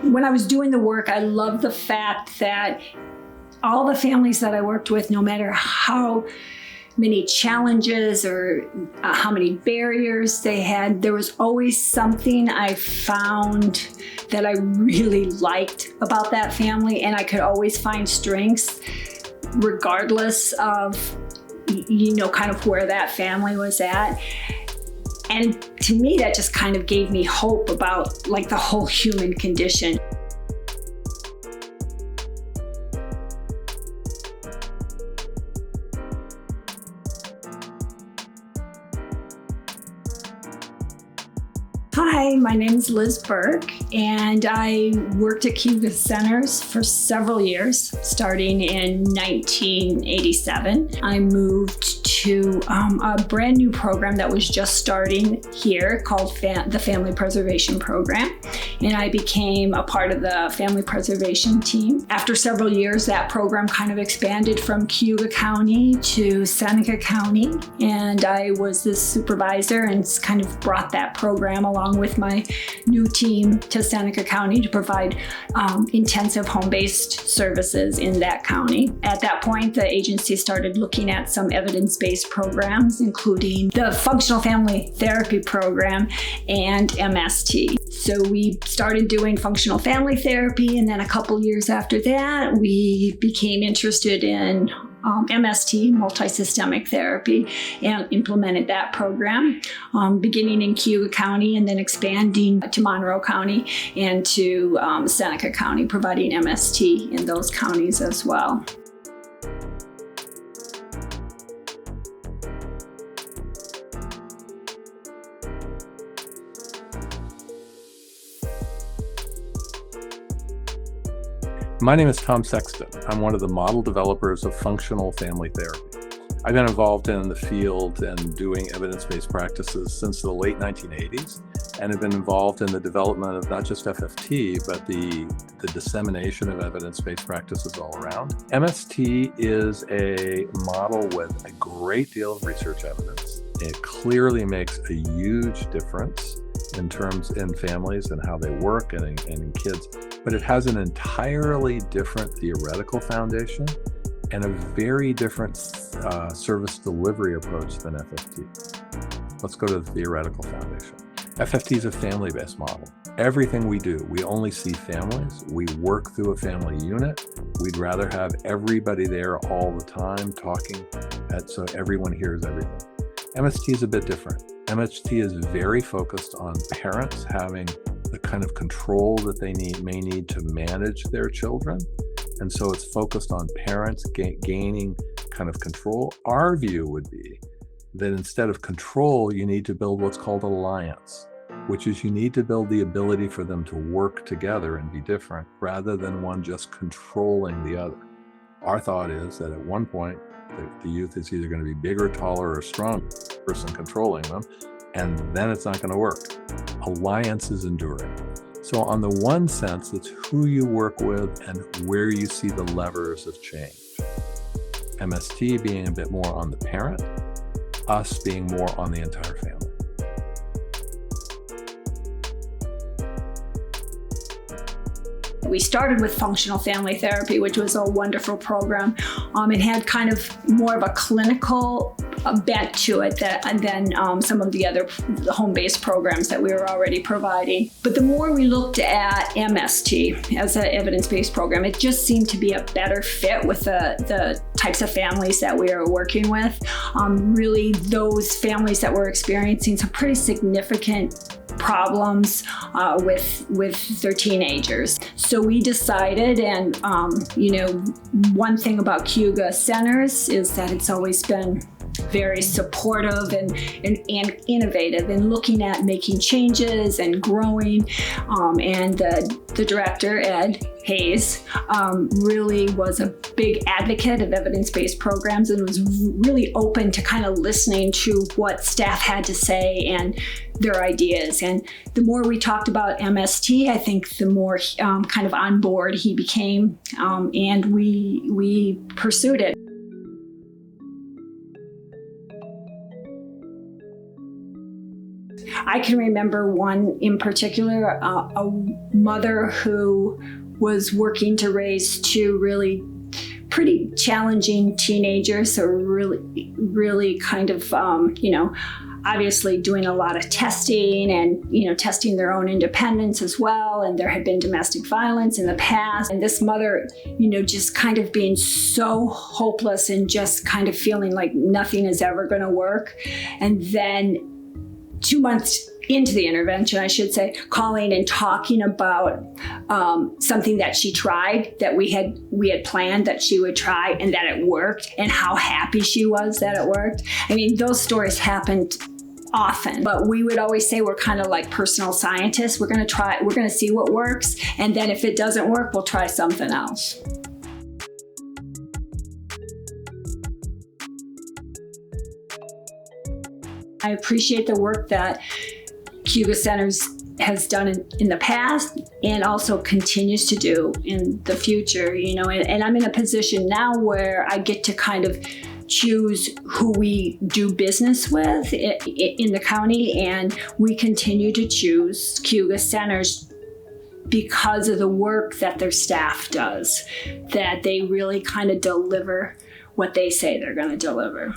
When I was doing the work, I loved the fact that all the families that I worked with, no matter how many challenges or how many barriers they had, there was always something I found that I really liked about that family, and I could always find strengths regardless of, kind of where that family was at. And to me, that just kind of gave me hope about like the whole human condition. Hi, my name is Liz Burke, and I worked at Cayuga Centers for several years, starting in 1987. I moved to a brand new program that was just starting here called the Family Preservation Program, and I became a part of the Family Preservation team. After several years, that program kind of expanded from Cayuga County to Seneca County, and I was the supervisor and kind of brought that program along with my new team to Seneca County to provide intensive home-based services in that county. At that point, the agency started looking at some evidence-based programs, including the Functional Family Therapy Program and MST. So we started doing functional family therapy, and then a couple years after that, we became interested in MST, Multisystemic Therapy, and implemented that program, beginning in Cayuga County and then expanding to Monroe County and to Seneca County, providing MST in those counties as well. My name is Tom Sexton. I'm one of the model developers of functional family therapy. I've been involved in the field and doing evidence-based practices since the late 1980s, and have been involved in the development of not just FFT, but the dissemination of evidence-based practices all around. MST is a model with a great deal of research evidence. It clearly makes a huge difference in families and how they work and in kids, but it has an entirely different theoretical foundation and a very different service delivery approach than FFT. Let's go to the theoretical foundation. FFT is a family-based model. Everything we do, we only see families. We work through a family unit. We'd rather have everybody there all the time talking, so everyone hears everything. MST is a bit different. MST is very focused on parents having the kind of control that they may need to manage their children. And so it's focused on parents gaining kind of control. Our view would be that instead of control, you need to build what's called alliance, which is you need to build the ability for them to work together and be different rather than one just controlling the other. Our thought is that at one point, the youth is either going to be bigger, taller, or stronger person controlling them, and then it's not going to work. Alliance is enduring. So on the one sense, it's who you work with and where you see the levers of change. MST being a bit more on the parent, us being more on the entire family. We started with functional family therapy, which was a wonderful program. It had kind of more of a clinical bent to it than some of the other home-based programs that we were already providing. But the more we looked at MST as an evidence-based program, it just seemed to be a better fit with the types of families that we were working with. Really, those families that were experiencing some pretty significant problems with their teenagers. So we decided, and one thing about Cayuga Centers is that it's always been very supportive and innovative in looking at making changes and growing. And the director, Ed Hayes, really was a big advocate of evidence-based programs and was really open to kind of listening to what staff had to say and their ideas. And the more we talked about MST, I think the more kind of on board he became, and we pursued it. I can remember one in particular, a mother who was working to raise two really pretty challenging teenagers, so really kind of, obviously doing a lot of testing and, testing their own independence as well. And there had been domestic violence in the past. And this mother, just kind of being so hopeless and just kind of feeling like nothing is ever going to work. And then 2 months into the intervention, I should say, calling and talking about something that she tried, that we had planned that she would try, and that it worked, and how happy she was that it worked. I mean, those stories happened often, but we would always say we're kind of like personal scientists. We're going to see what works, and then if it doesn't work, we'll try something else. I appreciate the work that Cayuga Centers has done in the past and also continues to do in the future, and I'm in a position now where I get to kind of choose who we do business with in the county, and we continue to choose Cayuga Centers because of the work that their staff does, that they really kind of deliver what they say they're going to deliver.